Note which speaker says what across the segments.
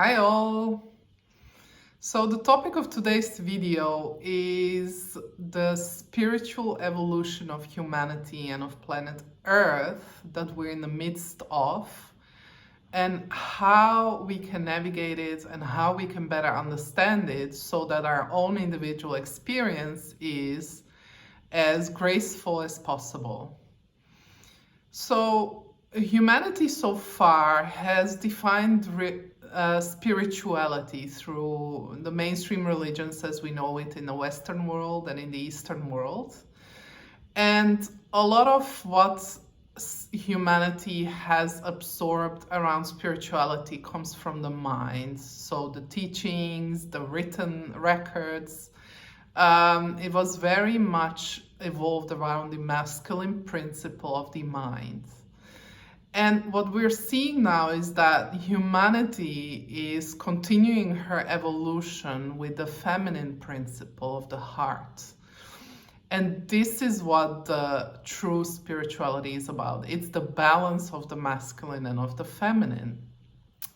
Speaker 1: Hi all! So the topic of today's video is the spiritual evolution of humanity and of planet Earth that we're in the midst of, and how we can navigate it and how we can better understand it so that our own individual experience is as graceful as possible. So humanity so far has defined spirituality through the mainstream religions as we know it in the Western world and in the Eastern world. And a lot of what humanity has absorbed around spirituality comes from the mind. So the teachings, the written records, it was very much evolved around the masculine principle of the mind. And what we're seeing now is that humanity is continuing her evolution with the feminine principle of the heart. And this is what the true spirituality is about. It's the balance of the masculine and of the feminine.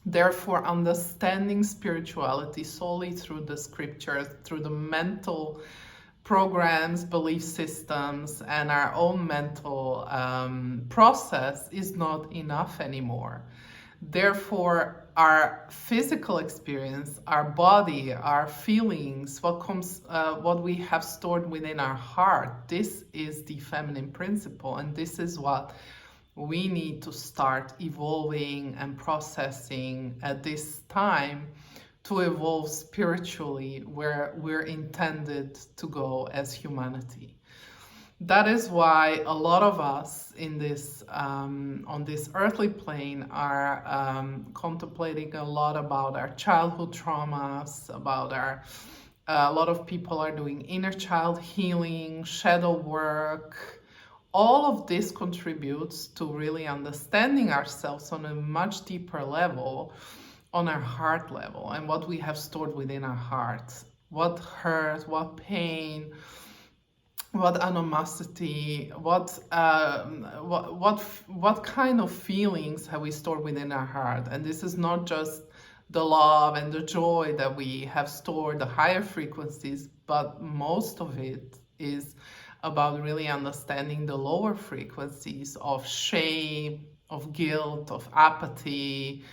Speaker 1: Therefore, understanding spirituality solely through the scriptures, through the mental programs, belief systems, and our own mental process is not enough anymore. Therefore, our physical experience, our body, our feelings, what we have stored within our heart, this is the feminine principle, and this is what we need to start evolving and processing at this time to evolve spiritually where we're intended to go as humanity. That is why a lot of us in this on this earthly plane are contemplating a lot about our childhood traumas, about our a lot of people are doing inner child healing, shadow work. All of this contributes to really understanding ourselves on a much deeper level, on our heart level, and what we have stored within our hearts, what hurt, what pain, what animosity, what kind of feelings have we stored within our heart. And this is not just the love and the joy that we have stored, the higher frequencies, but most of it is about really understanding the lower frequencies of shame, of guilt, of apathy,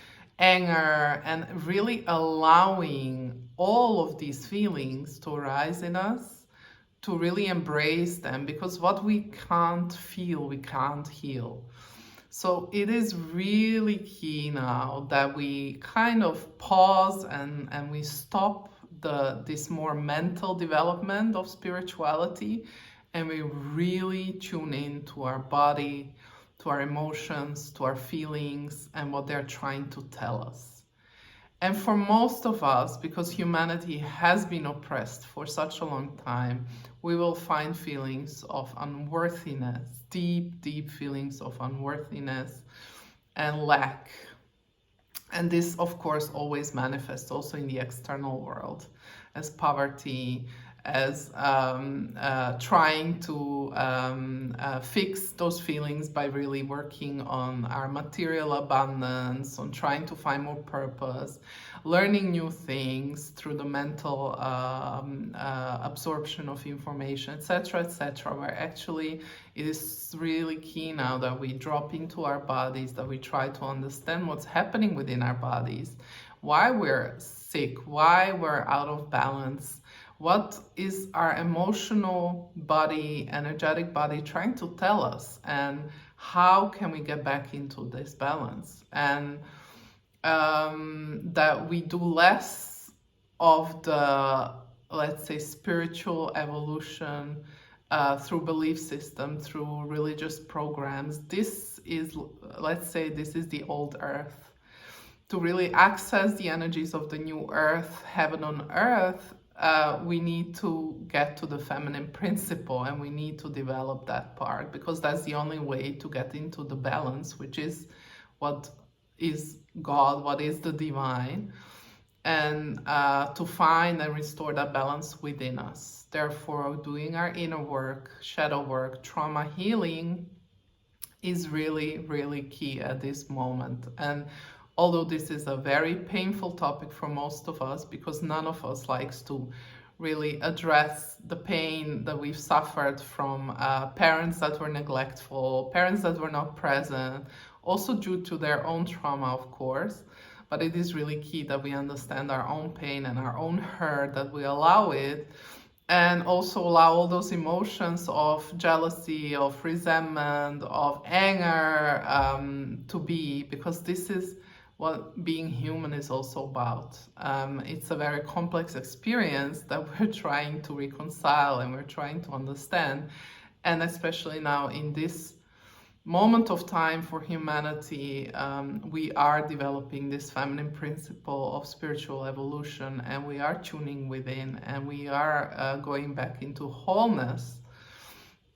Speaker 1: anger, and really allowing all of these feelings to arise in us, to really embrace them, because what we can't feel, we can't heal. So it is really key now that we kind of pause and we stop this more mental development of spirituality, and we really tune in to our body, to our emotions, to our feelings, and what they're trying to tell us. And for most of us, because humanity has been oppressed for such a long time, we will find feelings of unworthiness, deep, deep feelings of unworthiness and lack. And this, of course, always manifests also in the external world as poverty, as trying to fix those feelings by really working on our material abundance, on trying to find more purpose, learning new things through the mental absorption of information, etc., etc., where actually it is really key now that we drop into our bodies, that we try to understand what's happening within our bodies, why we're sick, why we're out of balance. What is our emotional body, energetic body trying to tell us, and how can we get back into this balance? And that we do less of the, let's say, spiritual evolution through belief system, through religious programs. This is, let's say, this is the old earth. To really access the energies of the new earth, heaven on earth, we need to get to the feminine principle, and we need to develop that part, because that's the only way to get into the balance, which is what is God, what is the divine, and to find and restore that balance within us. Therefore, doing our inner work, shadow work, trauma healing is really, really key at this moment. And although this is a very painful topic for most of us, because none of us likes to really address the pain that we've suffered from parents that were neglectful, parents that were not present, also due to their own trauma, of course. But it is really key that we understand our own pain and our own hurt, that we allow it, and also allow all those emotions of jealousy, of resentment, of anger to be, because this is what being human is also about. It's a very complex experience that we're trying to reconcile and we're trying to understand. And especially now in this moment of time for humanity, we are developing this feminine principle of spiritual evolution, and we are tuning within, and we are going back into wholeness.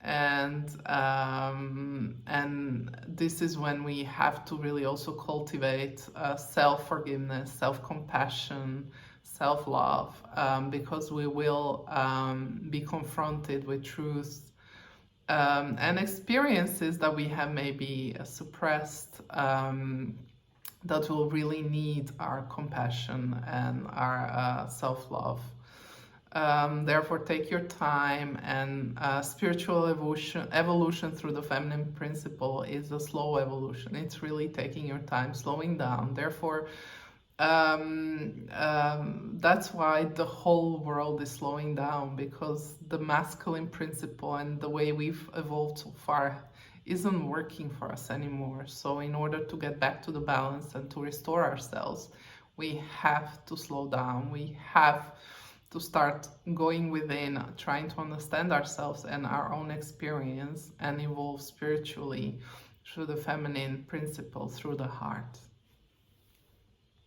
Speaker 1: And this is when we have to really also cultivate self-forgiveness, self-compassion, self-love, because we will be confronted with truths and experiences that we have maybe suppressed, that will really need our compassion and our self-love. Therefore, take your time, and spiritual evolution through the feminine principle is a slow evolution. It's really taking your time, slowing down. Therefore, that's why the whole world is slowing down, because the masculine principle and the way we've evolved so far isn't working for us anymore. So in order to get back to the balance and to restore ourselves, we have to slow down. We have to start going within, trying to understand ourselves and our own experience, and evolve spiritually through the feminine principle, through the heart.